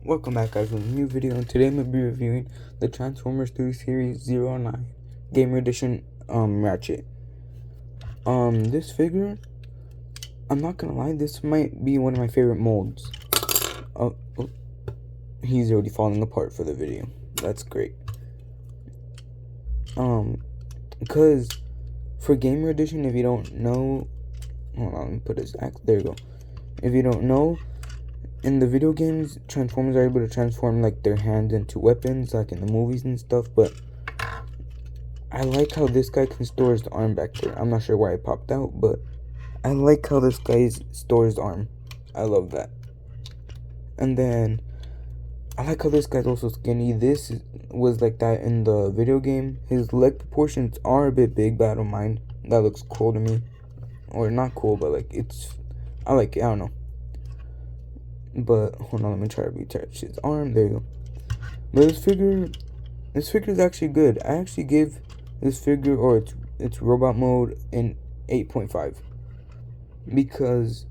Welcome back, guys, with a new video, and today I'm going to be reviewing the Transformers 3 Series 09 Gamer Edition Ratchet. This figure, I'm not gonna lie, this might be one of my favorite molds. Oh, he's already falling apart for the video. That's great. Because for Gamer Edition, if you don't know, hold on, let me put his act, there you go. If you don't know, in the video games, Transformers are able to transform like their hands into weapons, like in the movies and stuff, but I like how this guy can store his arm back there. I'm not sure why it popped out, but I like how this guy stores his arm. I love that. And then I like how this guy's also skinny. This was like that in the video game. His leg proportions are a bit big, but I don't mind. That looks cool to me. Or not cool, but like I like it. I don't know. But hold on, let me try to retouch his arm. There you go. But this figure is actually good. I actually give this figure, or its robot mode, an 8.5, because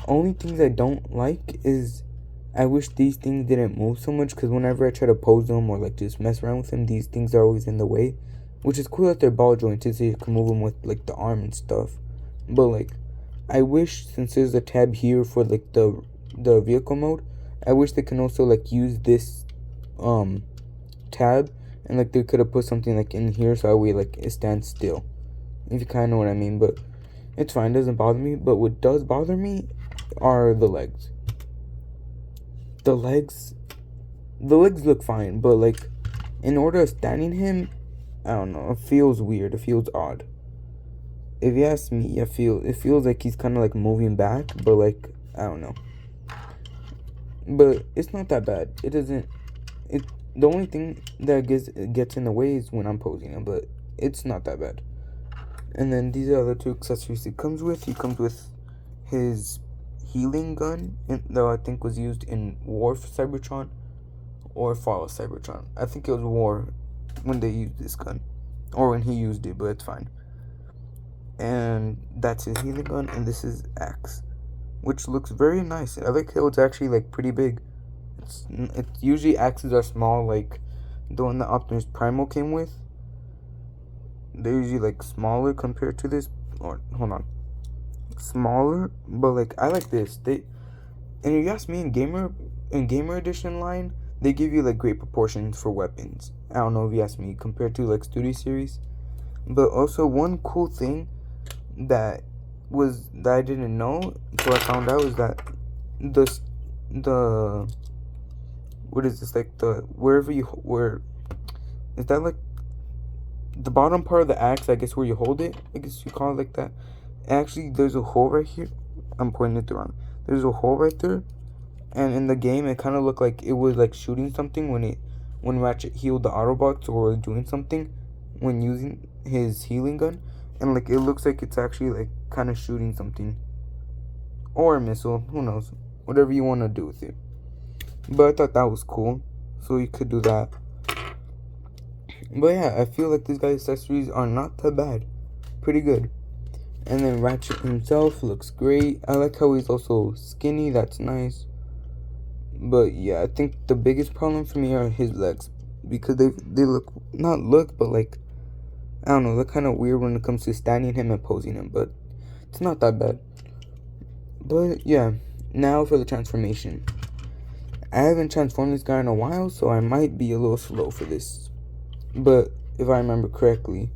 only things I don't like is I wish these things didn't move so much, because whenever I try to pose them or like just mess around with them, these things are always in the way, which is cool that they're ball jointed so you can move them with like the arm and stuff. But like, I wish, since there's a tab here for like the vehicle mode, I wish they can also like use this tab, and like they could have put something like in here so that way like it stands still, if you kind of know what I mean. But it's fine, it doesn't bother me. But what does bother me are the legs. The legs look fine, but like in order of standing him, I don't know, it feels weird, it feels odd. If you ask me, it feels like he's kind of like moving back, but like, I don't know. But it's not that bad. The only thing that gets in the way is when I'm posing him, but it's not that bad. And then these are the two accessories he comes with. He comes with his healing gun, that I think was used in War for Cybertron or Fall of Cybertron. I think it was War when they used this gun, or when he used it, but it's fine. And that's his healing gun, and this is Axe, which looks very nice. I like how it's actually like pretty big. It's usually axes are small, like the one that Optimus Primal came with. They're usually like smaller compared to this. Or hold on, smaller, but like I like this. And if you ask me, in Gamer Edition line, they give you like great proportions for weapons. I don't know if you ask me, compared to like Studio Series. But also one cool thing that I didn't know until I found out is that the what is this, like is that like the bottom part of the axe, I guess, where you hold it, I guess you call it like that. Actually, there's a hole right here. I'm pointing it wrong. There's a hole right there, and in the game it kind of looked like it was like shooting something when Ratchet healed the Autobots, or was doing something when using his healing gun, and like it looks like it's actually like kind of shooting something, or a missile, who knows, whatever you want to do with it. But I thought that was cool, so you could do that. But yeah, I feel like these guys' accessories are not that bad, pretty good. And then Ratchet himself looks great. I like how he's also skinny, that's nice. But yeah, I think the biggest problem for me are his legs, because they but like, I don't know, they're kind of weird when it comes to standing him and posing him, but it's not that bad. But yeah, now for the transformation. I haven't transformed this guy in a while, so I might be a little slow for this. But if I remember correctly,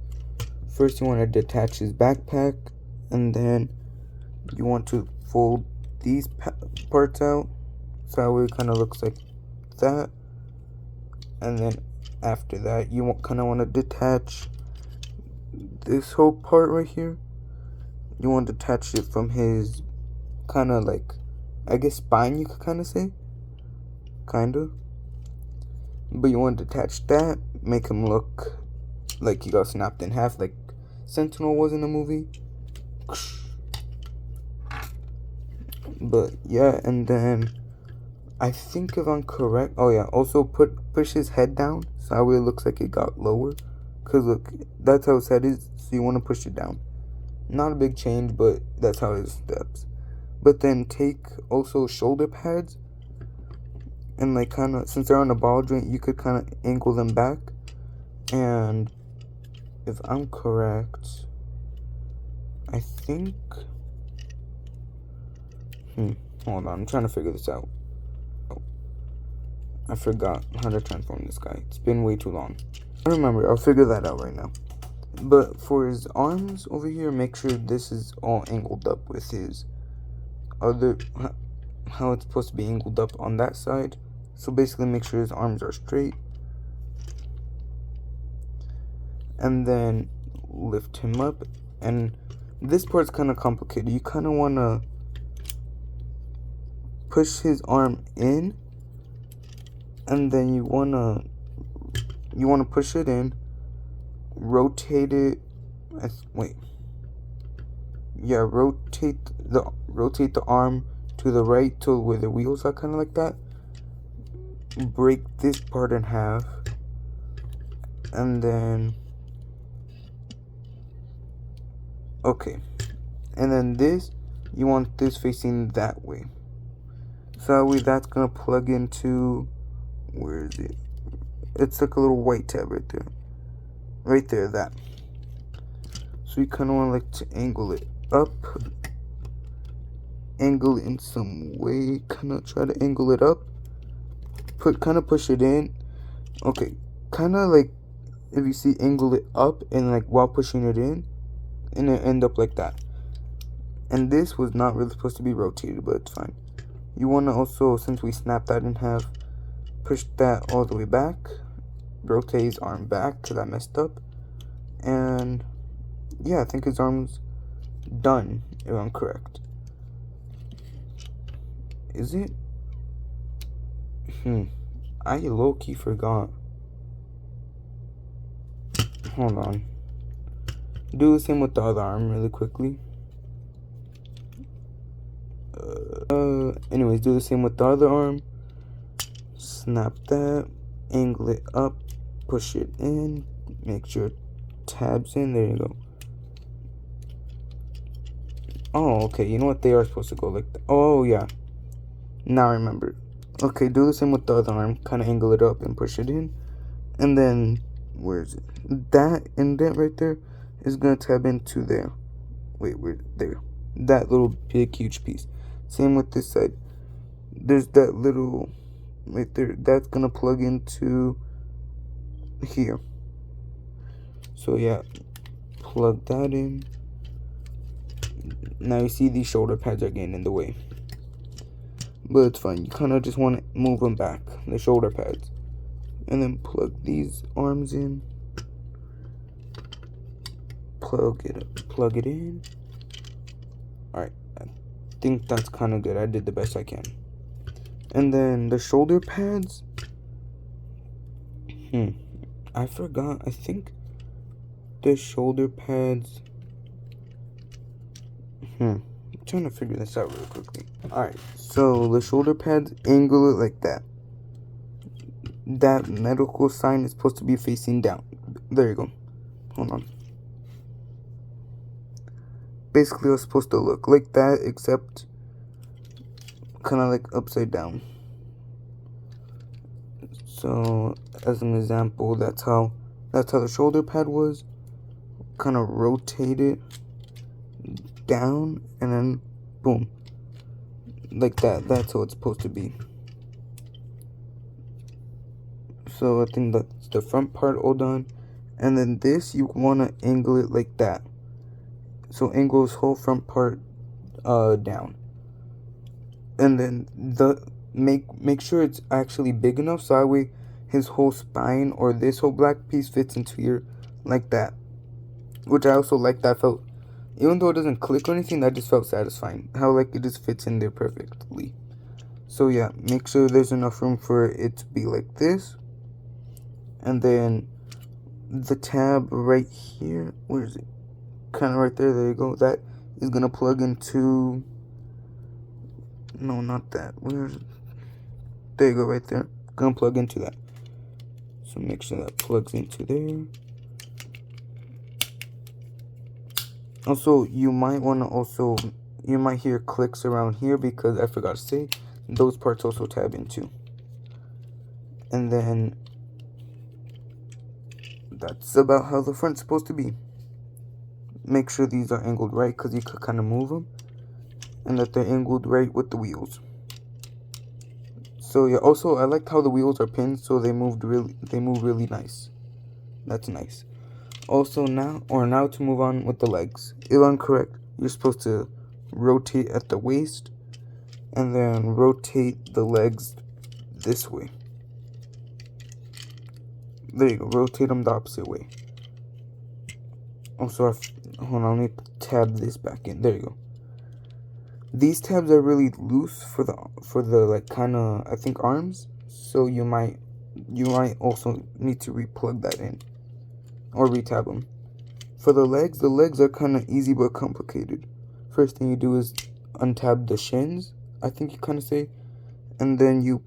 first you want to detach his backpack, and then you want to fold these parts out, so that way it kind of looks like that. And then after that, you kind of want to detach this whole part right here. You want to detach it from his kind of like, I guess, spine, you could kind of say. Kind of. But you want to detach that, make him look like he got snapped in half, like Sentinel was in the movie. But yeah, and then I think, if I'm correct, oh yeah, also push his head down so that way it looks like it got lower. Cause look, that's how his head is, so you want to push it down. Not a big change, but that's how it steps. But then take also shoulder pads, and like kind of, since they're on a ball joint, you could kind of angle them back. And if I'm correct, I think, hold on, I'm trying to figure this out. I forgot how to transform this guy. It's been way too long. I remember, I'll figure that out right now. But for his arms over here, make sure this is all angled up with his other, how it's supposed to be angled up on that side. So basically make sure his arms are straight. And then lift him up. And this part's kind of complicated. You kind of want to push his arm in. And then you want to push it in. Rotate it. Rotate the arm to the right to where the wheels are, kind of like that. Break this part in half, and then and then this, you want this facing that way, so that way that's gonna plug into, where is it? It's like a little white tab right there, that. So you kind of want like to angle it up, angle it in some way, kind of try to angle it up, kind of push it in. Okay, kind of like, if you see, angle it up and like while pushing it in, and it end up like that. And this was not really supposed to be rotated, but it's fine. You want to also, since we snapped that in half, push that all the way back, rotate his arm back because I messed up. And yeah, I think his arm's done, if I'm correct. Is it? I low-key forgot. Hold on. Do the same with the other arm really quickly. Anyways, do the same with the other arm. Snap that, angle it up, push it in, make sure tabs in. There you go. Oh, okay. You know what? They are supposed to go like that. Oh, yeah. Now I remember. Okay, do the same with the other arm. Kind of angle it up and push it in. And then, where is it? That indent right there is going to tab into there. Wait, where? There. That little big, huge piece. Same with this side. There's that little right there. That's going to plug into here. So, yeah. Plug that in. Now you see these shoulder pads are getting in the way. But it's fine. You kind of just want to move them back, the shoulder pads. And then plug these arms in. Plug it in. Alright. I think that's kind of good. I did the best I can. And then the shoulder pads. I forgot. I think the shoulder pads. I'm trying to figure this out really quickly. Alright, so the shoulder pads, angle it like that. That medical sign is supposed to be facing down. There you go. Hold on. Basically, it's supposed to look like that, except kind of like upside down. So, as an example, that's how the shoulder pad was. Kind of rotate it down, and then boom, like that. That's how it's supposed to be. So I think that's the front part all done. And then this, you want to angle it like that. So angle this whole front part down. And then make sure it's actually big enough so that way his whole spine or this whole black piece fits into here like that. Which I also like. That felt, even though it doesn't click or anything, that just felt satisfying. How like it just fits in there perfectly. So yeah, make sure there's enough room for it to be like this. And then the tab right here, where is it? Kind of right there. There you go. That is gonna plug into. No, not that. Where is it? There you go, right there. Gonna plug into that. So make sure that plugs into there. Also, you might hear clicks around here because I forgot to say those parts also tab into. And then that's about how the front's supposed to be. Make sure these are angled right, because you could kind of move them, and that they're angled right with the wheels. So yeah, also I liked how the wheels are pinned, so they move really nice. That's nice. Also now to move on with the legs. If I'm correct, you're supposed to rotate at the waist and then rotate the legs this way. There you go, rotate them the opposite way. Also, hold on, let me tab this back in. There you go. These tabs are really loose for the like kind of, I think, arms. So you might also need to replug that in or retab them. For the legs are kind of easy but complicated. First thing you do is untab the shins, I think you kind of say, and then you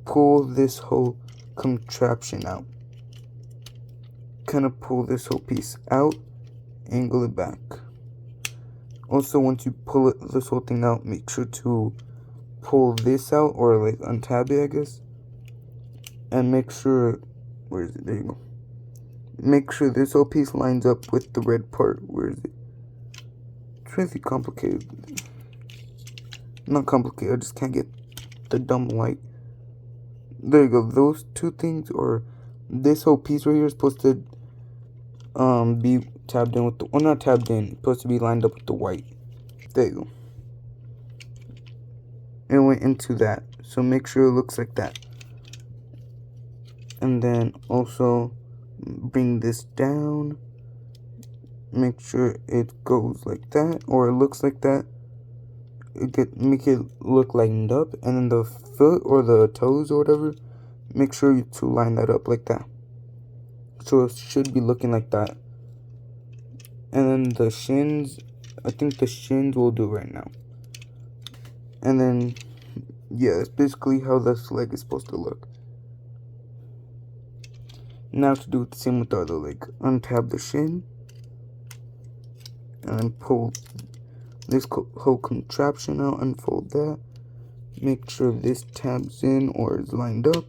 pull this whole contraption out. Kind of pull this whole piece out, angle it back. Also, once you pull this whole thing out, make sure to pull this out, or like untab it, I guess. And make sure, where is it? There you go. Make sure this whole piece lines up with the red part. Where is it? It's really complicated. Not complicated, I just can't get the dumb light. There you go. Those two things, or this whole piece right here, is supposed to be tabbed in with the, well, not tabbed in, supposed to be lined up with the white. There you go. It went into that, so make sure it looks like that. And then also bring this down, make sure it goes like that, or it looks like that. Make it look lined up, and then the foot or the toes or whatever, make sure to line that up like that. So it should be looking like that. And then the shins, I think the shins will do right now. And then, yeah, that's basically how this leg is supposed to look. Now to do the same with the other leg. Untab the shin, and then pull this whole contraption out, unfold that. Make sure this tabs in or is lined up.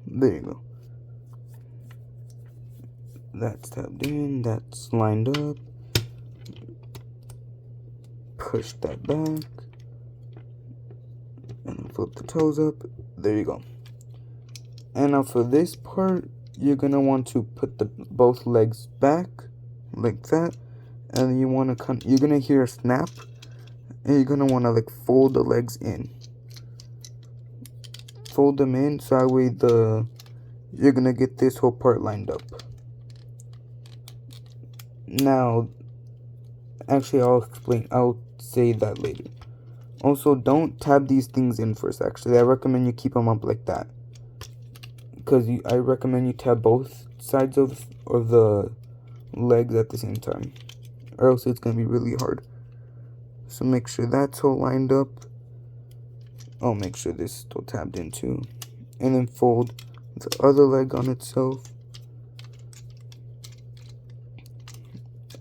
There you go. That's tabbed in, that's lined up. Push that back. And flip the toes up. There you go. And now for this part, you're gonna want to put both legs back like that, and you're gonna hear a snap, and you're gonna want to like fold the legs in. Fold them in so that way you're gonna get this whole part lined up. Now, actually, I'll say that later. Also, don't tab these things in first. Actually, I recommend you keep them up like that, because I recommend you tab both sides of the legs at the same time, or else it's gonna be really hard. So make sure that's all lined up. Oh, make sure this is still tabbed in too, and then fold the other leg on itself.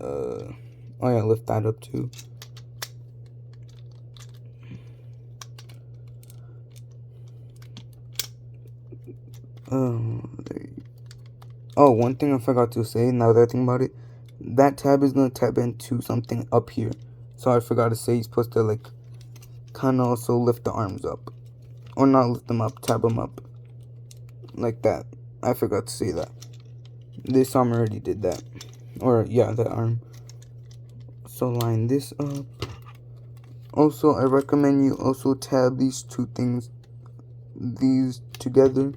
Oh yeah, lift that up too. Oh, one thing I forgot to say, now that I think about it, that tab is going to tab into something up here. So I forgot to say, you're supposed to like kind of also lift the arms up. Or not lift them up, tab them up. Like that. I forgot to say that. This arm already did that. Or yeah, that arm. So line this up. Also, I recommend you also tab these two things, these together,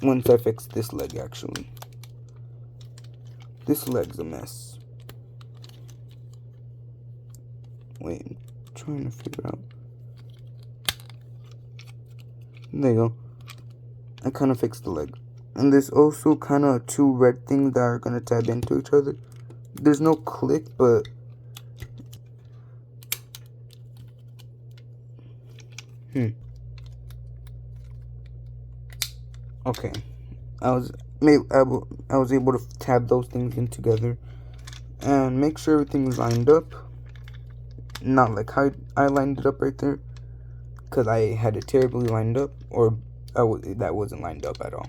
once I fix this leg. Actually, this leg's a mess. Wait, I'm trying to figure out. There you go. I kind of fixed the leg. And there's also kind of two red things that are going to tab into each other. There's no click, but okay. I was able to tab those things in together and make sure everything's lined up. not like how I lined it up right there, because I had it terribly lined up, or that wasn't lined up at all.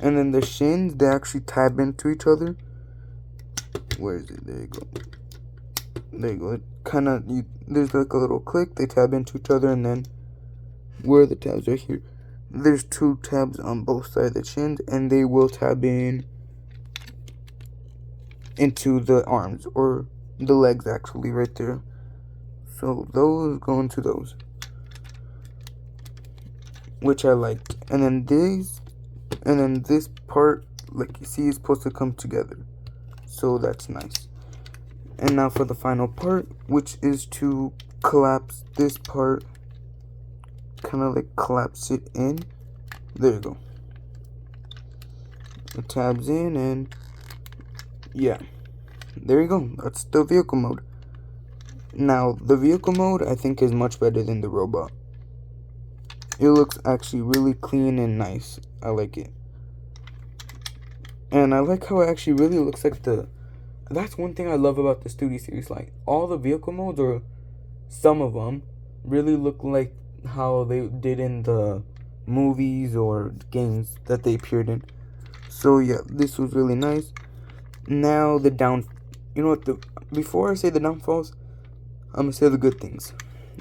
And then the shins, they actually tab into each other. Where is it? There you go. There you go. It kind of, there's like a little click, they tab into each other, and then where are the tabs? Right here. There's 2 tabs on both sides of the shins, and they will tab in into the arms, or the legs actually, right there. So those go into those, which I liked. And then this part, like you see, is supposed to come together, so that's nice. And now for the final part, which is to collapse this part, kind of like collapse it in. There you go. It tabs in, and yeah, there you go. That's the vehicle mode. Now the vehicle mode, I think, is much better than the robot. It looks actually really clean and nice. I like it. And I like how it actually really looks like that's one thing I love about the Studio series. Like, all the vehicle modes, or some of them, really look like how they did in the movies or games that they appeared in. So yeah, this was really nice. Now you know what, before I say the downfalls, I'm gonna say the good things.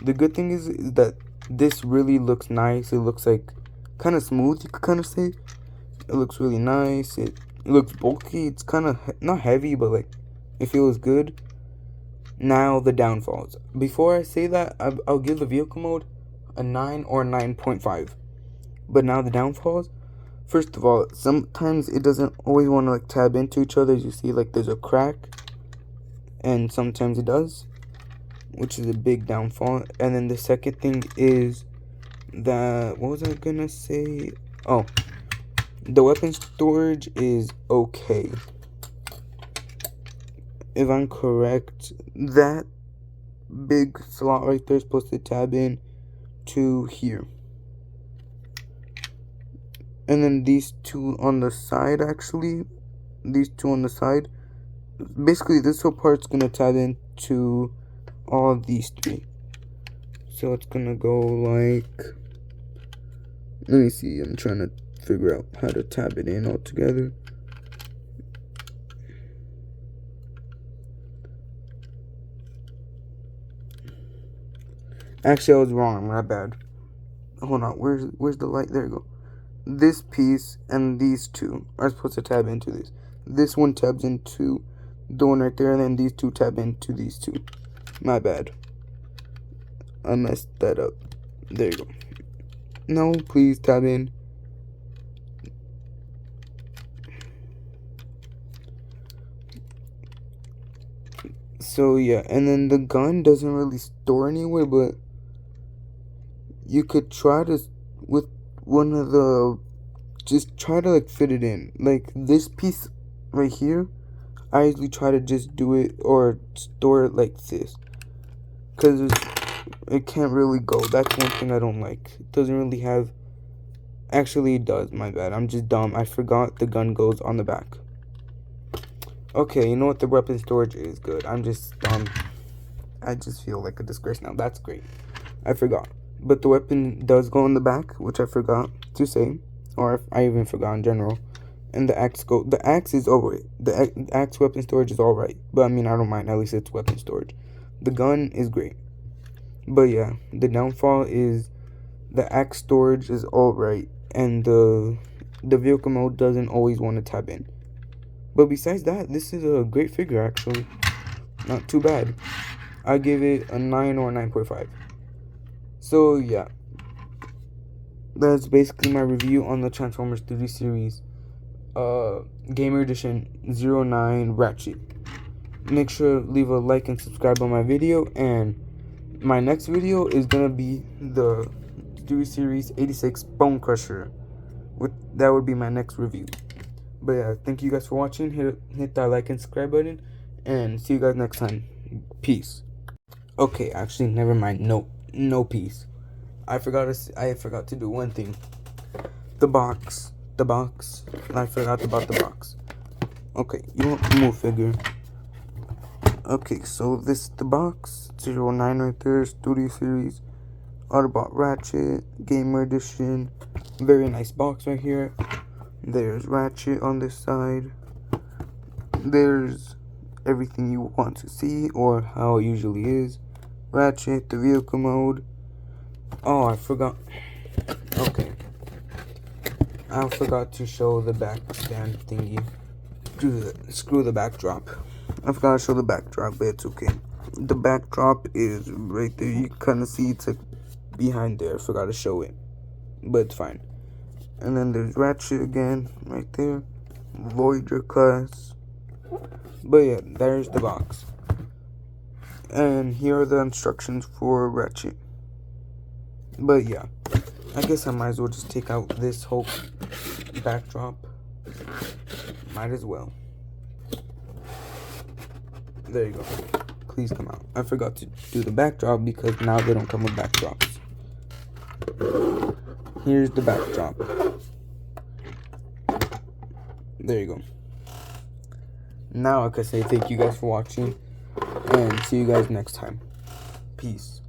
The good thing is that this really looks nice. It looks like kind of smooth, you could kind of say. It looks really nice. It looks bulky. It's kind of not heavy, but like it feels good. Now the downfalls. Before I say that, I'll give the vehicle mode a 9 or 9.5. But now the downfalls. First of all, sometimes it doesn't always want to like tab into each other. As you see, like there's a crack, and sometimes it does, which is a big downfall. And then the second thing is that, what was I gonna say? Oh, the weapon storage is okay. If I'm correct, that big slot right there is supposed to tab in to here. And then these 2 on the side, actually, these 2 on the side, basically this whole part's gonna tab into all these 3. So it's gonna go like, let me see, I'm trying to figure out how to tab it in all together. Actually, I was wrong, my bad. Hold on, where's the light? There you go. This piece and these 2 are supposed to tab into this. This one tabs into the one right there, and then these 2 tab into these 2. My bad. I messed that up. There you go. No, please tab in. So yeah, and then the gun doesn't really store anywhere, but you could try to, with one of the, just try to like fit it in. Like this piece right here, I usually try to just do it or store it like this, because it can't really go. That's one thing I don't like. It doesn't really have, actually it does, my bad. I'm just dumb. I forgot the gun goes on the back. Okay, you know what, the weapon storage is good. I'm just dumb. I just feel like a disgrace now. That's great. I forgot. But the weapon does go in the back, which I forgot to say, or I even forgot in general. And the axe is alright. The axe weapon storage is alright. But I mean, I don't mind. At least it's weapon storage. The gun is great. But yeah, the downfall is the axe storage is alright, and the vehicle mode doesn't always want to tab in. But besides that, this is a great figure, actually. Not too bad. I give it a 9 or 9.5. So yeah, that's basically my review on the Transformers 3D series, Gamer Edition 09 Ratchet. Make sure to leave a like and subscribe on my video, and my next video is gonna be the 3D series 86 Bone Crusher. That would be my next review. But yeah, thank you guys for watching. Hit that like and subscribe button, and see you guys next time. Peace. Okay, actually, never mind. No peace. I forgot to do one thing. The box. I forgot about the box. Okay, you want to move, figure. Okay, so this is the box. 09 right there, Studio Series, Autobot Ratchet, Gamer Edition. Very nice box right here. There's Ratchet on this side. There's everything you want to see, or how it usually is. Ratchet, the vehicle mode. Oh, I forgot. Okay. I forgot to show the back stand thingy. Screw the backdrop. I forgot to show the backdrop, but it's okay. The backdrop is right there. You kind of see it's like behind there. I forgot to show it, but it's fine. And then there's Ratchet again, right there. Voyager class. But yeah, there's the box. And here are the instructions for Ratchet. But yeah, I guess I might as well just take out this whole backdrop. Might as well. There you go. Please come out. I forgot to do the backdrop because now they don't come with backdrops. Here's the backdrop. There you go. Now I can say thank you guys for watching and see you guys next time. Peace.